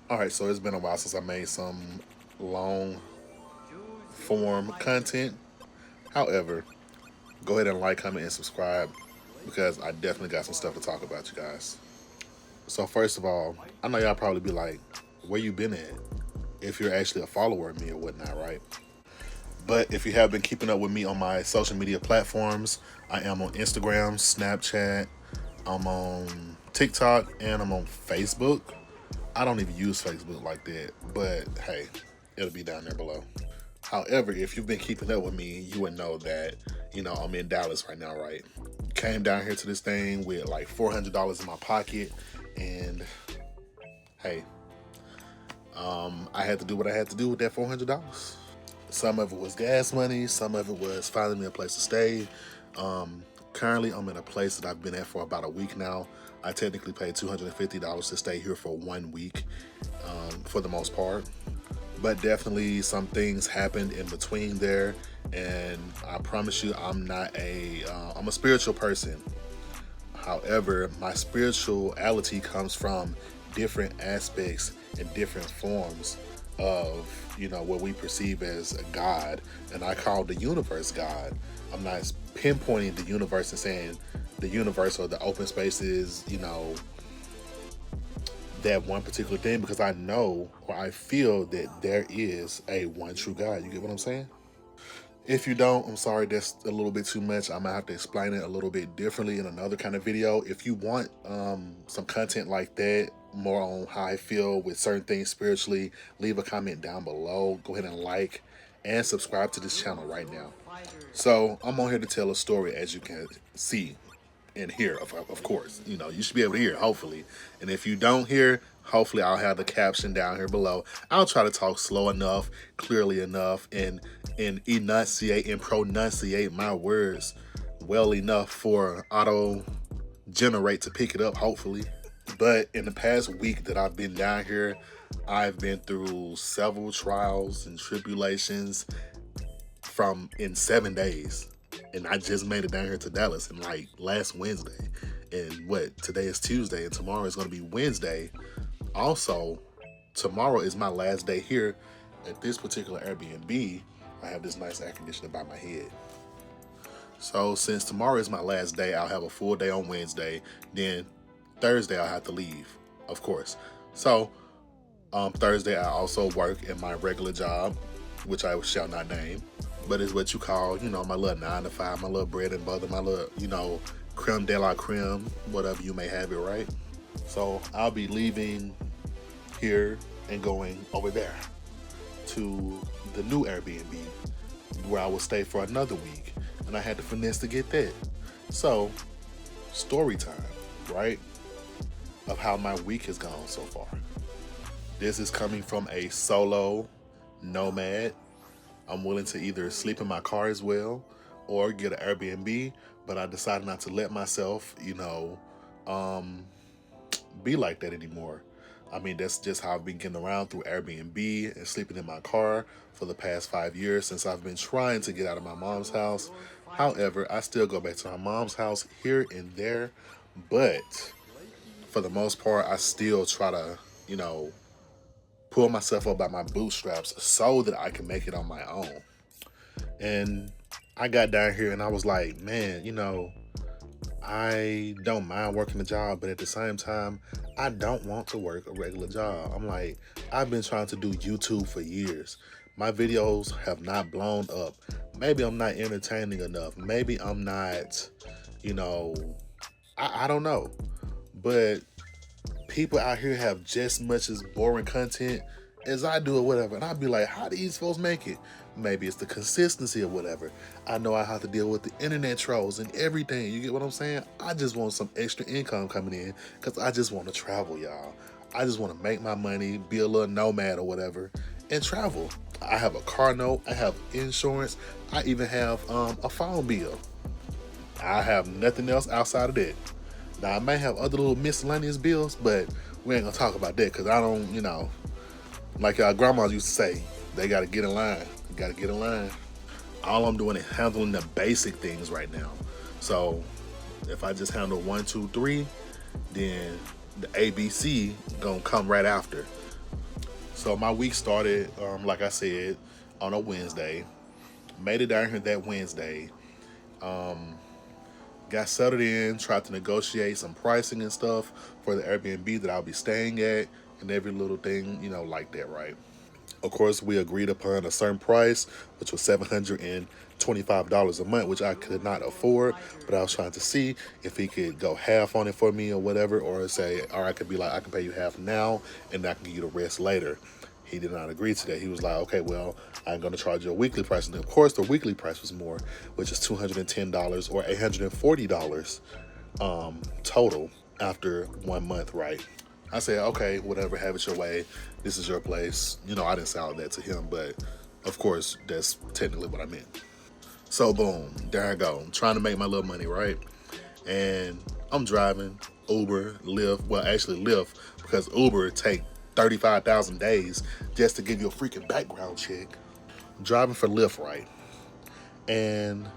Alright, so it's been a while since I made some long form content. However, go ahead and like, comment, and subscribe because I definitely got some stuff to talk about, you guys. So first of all, I know y'all probably be like, where you been at? If you're actually a follower of me or whatnot, right? But if you have been keeping up with me on my social media platforms, I am on Instagram, Snapchat, I'm on TikTok, and I'm on Facebook. I don't even use Facebook like that, but hey, it'll be down there below. However, if you've been keeping up with me, you would know that, I'm in Dallas right now, right? Came down here to this thing with like $400 in my pocket, and hey, I had to do what I had to do with that $400. Some of it was gas money, some of it was finding me a place to stay. Currently, I'm in a place that I've been at for about a week now. I technically paid $250 to stay here for 1 week, for the most part. But definitely some things happened in between there, and I promise you, I'm a spiritual person. However, my spirituality comes from different aspects and different forms of, what we perceive as a God, and I call the universe God. I'm not pinpointing the universe and saying the universe or the open spaces, that one particular thing, because I know or I feel that there is a one true God. You get what I'm saying? If you don't, I'm sorry, that's a little bit too much. I'm gonna have to explain it a little bit differently in another kind of video. If you want some content like that, more on how I feel with certain things spiritually, leave a comment down below. Go ahead and like and subscribe to this channel right now. So I'm on here to tell a story, as you can see and hear, of course. You should be able to hear, hopefully. And if you don't hear, hopefully I'll have the caption down here below. I'll try to talk slow enough, clearly enough, and enunciate and pronunciate my words well enough for auto generate to pick it up, hopefully. But in the past week that I've been down here, I've been through several trials and tribulations from in 7 days. And I just made it down here to Dallas in like last Wednesday. And today is Tuesday and tomorrow is going to be Wednesday. Also, tomorrow is my last day here at this particular Airbnb. I have this nice air conditioner by my head. So since tomorrow is my last day, I'll have a full day on Wednesday. Then Thursday I'll have to leave, of course. So Thursday I also work in my regular job, which I shall not name, but it's what you call, my little 9 to 5, my little bread and butter, my little, creme de la creme, whatever you may have it, right? So I'll be leaving here and going over there to the new Airbnb where I will stay for another week. And I had to finesse to get that. So, story time, right? Of how my week has gone so far. This is coming from a solo nomad. I'm willing to either sleep in my car as well or get an Airbnb, but I decided not to let myself, be like that anymore. I mean, that's just how I've been getting around through Airbnb and sleeping in my car for the past 5 years since I've been trying to get out of my mom's house. However, I still go back to my mom's house here and there, but for the most part, I still try to, pull myself up by my bootstraps so that I can make it on my own. And I got down here and I was like, man, I don't mind working a job, but at the same time, I don't want to work a regular job. I'm like, I've been trying to do YouTube for years. My videos have not blown up. Maybe I'm not entertaining enough. Maybe I'm not, I don't know. But people out here have just much as boring content as I do or whatever. And I'd be like, how do these folks make it? Maybe it's the consistency or whatever. I know I have to deal with the internet trolls and everything. You get what I'm saying? I just want some extra income coming in because I just want to travel, y'all. I just want to make my money, be a little nomad or whatever, and travel. I have a car note. I have insurance. I even have a phone bill. I have nothing else outside of that. Now, I may have other little miscellaneous bills, but we ain't going to talk about that because I don't, like our grandmas used to say, they got to get in line. You got to get in line. All I'm doing is handling the basic things right now. So if I just handle 1, 2, 3, then the ABC gonna come right after. So my week started, like I said, on a Wednesday. Made it down here that Wednesday. Got settled in, tried to negotiate some pricing and stuff for the Airbnb that I'll be staying at, and every little thing, like that, right? Of course, we agreed upon a certain price, which was $725 a month, which I could not afford. But I was trying to see if he could go half on it for me or whatever, or say, or I could be like, I can pay you half now, and I can give you the rest later. He did not agree to that. He was like, okay, well, I'm going to charge you a weekly price. And of course, the weekly price was more, which is $210 or $840 total after 1 month, right? I said, okay, whatever, have it your way. This is your place. I didn't sound that to him, but of course, that's technically what I meant. So boom, there I go. I'm trying to make my little money, right? And I'm driving Uber, Lyft. Well, actually Lyft, because Uber take 35,000 days just to give you a freaking background check. Driving for Lyft, right? And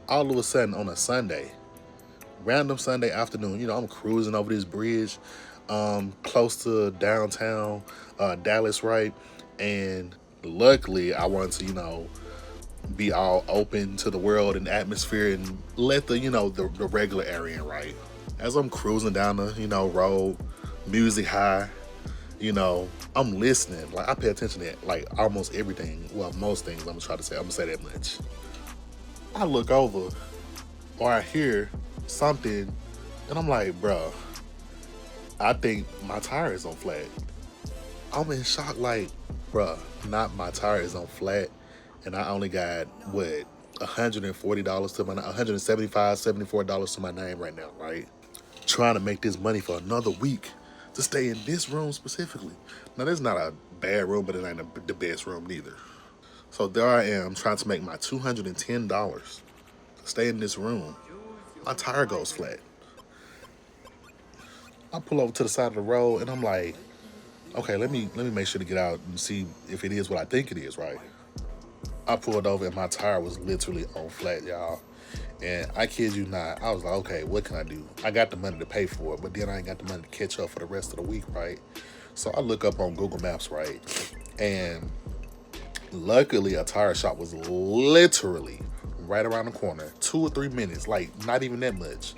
all of a sudden on a Sunday, random Sunday afternoon, I'm cruising over this bridge, close to downtown Dallas, right? And luckily, I wanted to, be all open to the world and atmosphere and let the regular area in, right? As I'm cruising down the, road, music high, I'm listening. Like, I pay attention to like almost everything. Well, most things I'm gonna try to say. I'm gonna say that much. I look over or I hear something and I'm like, bruh, I think my tire is on flat. I'm in shock, like, bruh, not my tire is on flat, and I only got what, $140 to my $175, $74 to my name right now, right? Trying to make this money for another week to stay in this room specifically. Now, this is not a bad room, but it ain't the best room neither. So there I am trying to make my $210 to stay in this room. My tire goes flat. I pull over to the side of the road and I'm like, okay, let me make sure to get out and see if it is what I think it is, right? I pulled over and my tire was literally on flat, y'all. And I kid you not, I was like, okay, what can I do? I got the money to pay for it, but then I ain't got the money to catch up for the rest of the week, right? So I look up on Google Maps, right? And luckily a tire shop was literally right around the corner, 2 or 3 minutes, like not even that much.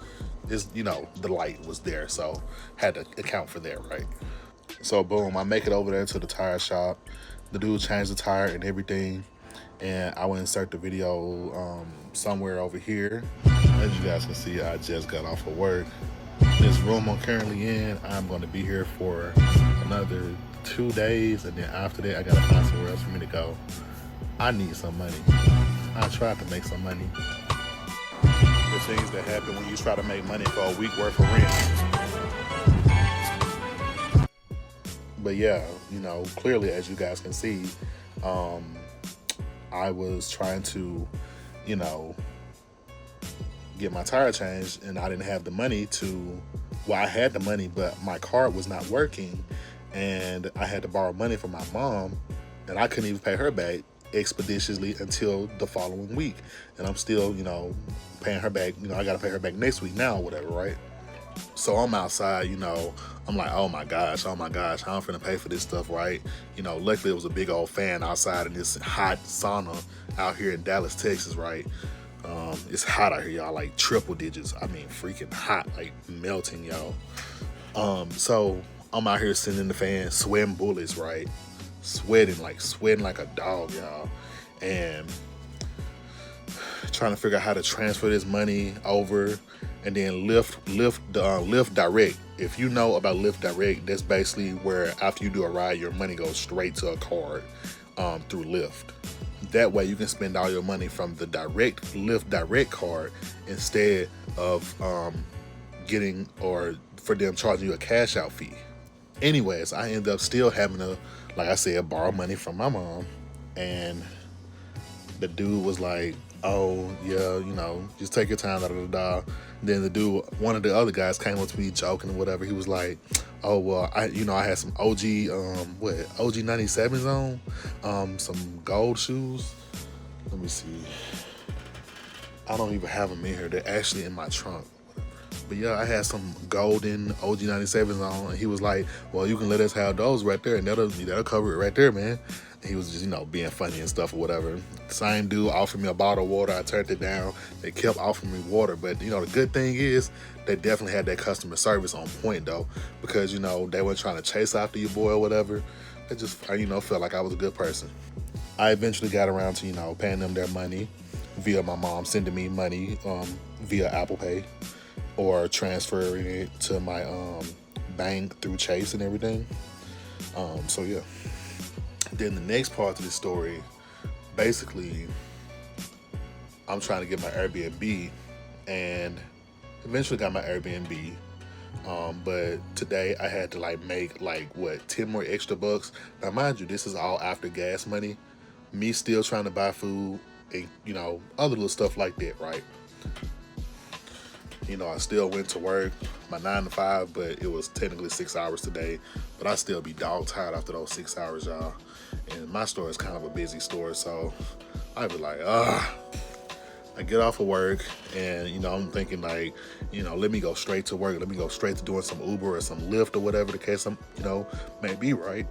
It's, the light was there, so had to account for that, right? So boom, I make it over there to the tire shop. The dude changed the tire and everything, and I will insert the video somewhere over here. As you guys can see, I just got off of work. This room I'm currently in, I'm going to be here for another 2 days, and then after that, I gotta find somewhere else for me to go. I need some money. I tried to make some money. The things that happen when you try to make money for a week worth of rent. But yeah, clearly, as you guys can see, I was trying to, get my tire changed, and I didn't have the money to, well, I had the money, but my card was not working, and I had to borrow money from my mom, and I couldn't even pay her back expeditiously until the following week. And I'm still, paying her back, I gotta pay her back next week now or whatever, right? So I'm outside, I'm like, oh my gosh, how I'm finna pay for this stuff, right? Luckily it was a big old fan outside in this hot sauna out here in Dallas, Texas, right? It's hot out here, y'all, like triple digits. I mean, freaking hot, like melting, y'all. So I'm out here sitting in the fan, sweating bullets, right? Sweating like a dog, y'all. And trying to figure out how to transfer this money over, and then Lyft Direct. If you know about Lyft Direct, that's basically where after you do a ride, your money goes straight to a card through Lyft. That way you can spend all your money from the Lyft Direct card instead of getting, or for them charging you a cash out fee. Anyways, I end up still having to, like I said, borrow money from my mom. And the dude was like, oh yeah, just take your time, da da da. Then the dude, one of the other guys, came up to me joking or whatever. He was like, oh well, I had some OG OG 97s on, some gold shoes. Let me see. I don't even have them in here. They're actually in my trunk. But yeah, I had some golden OG 97s on, and he was like, well, you can let us have those right there, and that'll cover it right there, man. And he was just, being funny and stuff or whatever. Same dude offered me a bottle of water. I turned it down. They kept offering me water. But, the good thing is they definitely had that customer service on point, though, because, they weren't trying to chase after your boy or whatever. They just, felt like I was a good person. I eventually got around to, paying them their money via my mom sending me money via Apple Pay, or transferring it to my bank through Chase and everything. So yeah. Then the next part of the story, basically, I'm trying to get my Airbnb, and eventually got my Airbnb. But today I had to make 10 more extra bucks. Now mind you, this is all after gas money. Me still trying to buy food and other little stuff like that, right? I still went to work, my 9 to 5, but it was technically 6 hours today. But I still be dog tired after those 6 hours, y'all. And my store is kind of a busy store, so I'd be like, I get off of work, and I'm thinking let me go straight to work. Let me go straight to doing some Uber or some Lyft or whatever the case may be, right?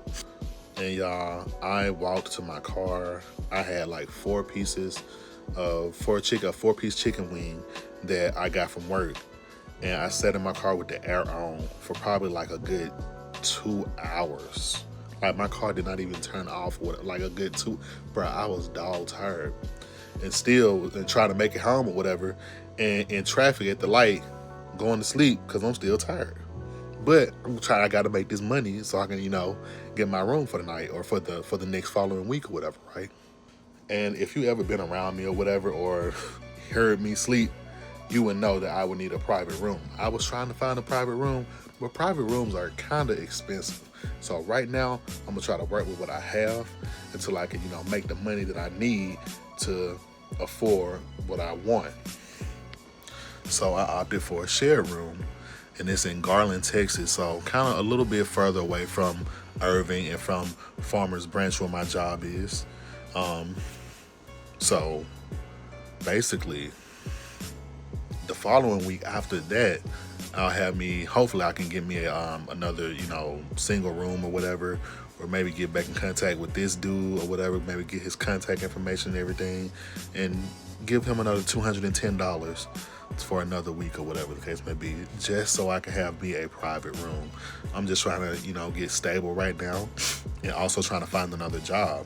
And y'all, I walked to my car. I had 4 pieces of a 4-piece chicken wing that I got from work, and I sat in my car with the air on for probably a good 2 hours. My car did not even turn off with a good 2. Bro, I was dog tired, and trying to make it home or whatever, and in traffic at the light, going to sleep because I'm still tired. But I got to make this money so I can get my room for the night or for the next following week or whatever, right? And if you ever been around me or whatever, or heard me sleep, you would know that I would need a private room. I was trying to find a private room, but private rooms are kind of expensive. So right now, I'm gonna try to work with what I have until I can, make the money that I need to afford what I want. So I opted for a shared room, and it's in Garland, Texas. So kind of a little bit further away from Irving and from Farmers Branch where my job is. So basically, the following week after that, hopefully I can get me another, single room or whatever, or maybe get back in contact with this dude or whatever, maybe get his contact information and everything, and give him another $210 for another week or whatever the case may be, just so I can have me a private room. I'm just trying to, get stable right now, and also trying to find another job.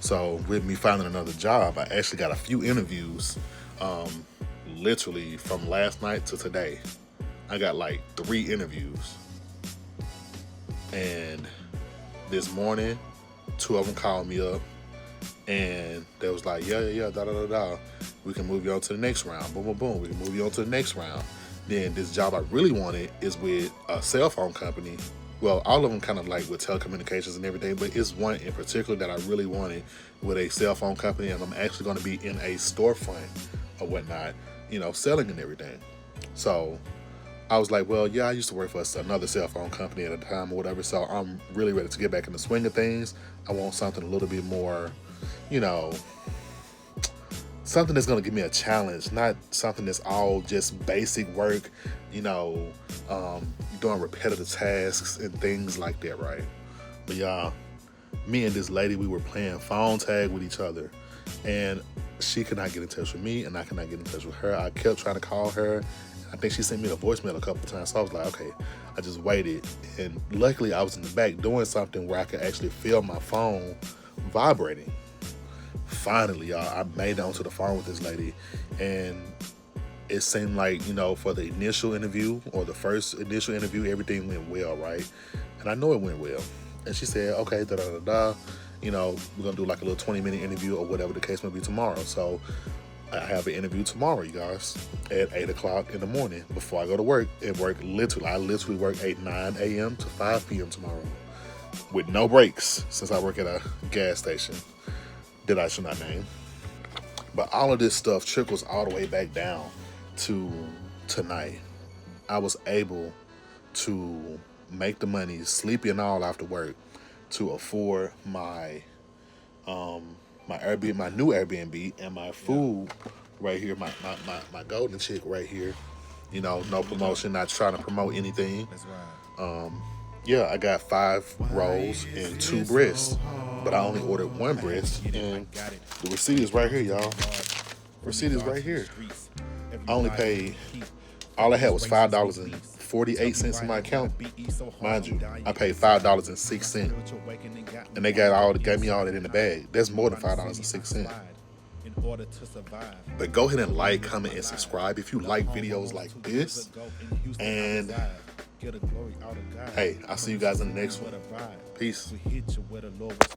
So with me finding another job, I actually got a few interviews, literally from last night to today. I got 3 interviews. And this morning, 2 of them called me up, and they was like, yeah, da. We can move you on to the next round. Boom, boom, boom. We can move you on to the next round. Then this job I really wanted is with a cell phone company. Well, all of them kind of with telecommunications and everything, but it's one in particular that I really wanted with a cell phone company, and I'm actually going to be in a storefront or whatnot, selling and everything. So I was like, well, yeah, I used to work for another cell phone company at a time or whatever, so I'm really ready to get back in the swing of things. I want something a little bit more, something that's going to give me a challenge, not something that's all just basic work, doing repetitive tasks and things like that, right? But y'all, me and this lady, we were playing phone tag with each other, and she could not get in touch with me, and I could not get in touch with her. I kept trying to call her. I think she sent me a voicemail a couple of times, so I was like, okay. I just waited, and luckily I was in the back doing something where I could actually feel my phone vibrating. Finally, y'all, I made it onto the phone with this lady, and it seemed like, for the initial interview, or the first initial interview, everything went well, right? And I know it went well. And she said, okay, da-da-da-da, we're going to do a little 20-minute interview or whatever the case may be tomorrow. So I have an interview tomorrow, you guys, at 8 o'clock in the morning before I go to work. I literally work 9 a.m. to 5 p.m. tomorrow with no breaks, since I work at a gas station that I should not name. But all of this stuff trickles all the way back down to tonight. I was able to make the money, sleepy and all, after work, to afford my Airbnb, my new Airbnb, and my food right here, my golden chick right here. You know, no promotion, not trying to promote anything. Yeah, I got 5 rolls and 2 breasts, but I only ordered 1 breast, and the receipt is right here, y'all. Receipt is right here. I only paid, all I had was $5.48 in my account. Mind you, I paid $5.06, and they gave me all that in the bag. That's more than $5.06. But go ahead and like, comment, and subscribe if you like videos like this. And hey, I'll see you guys in the next one. Peace.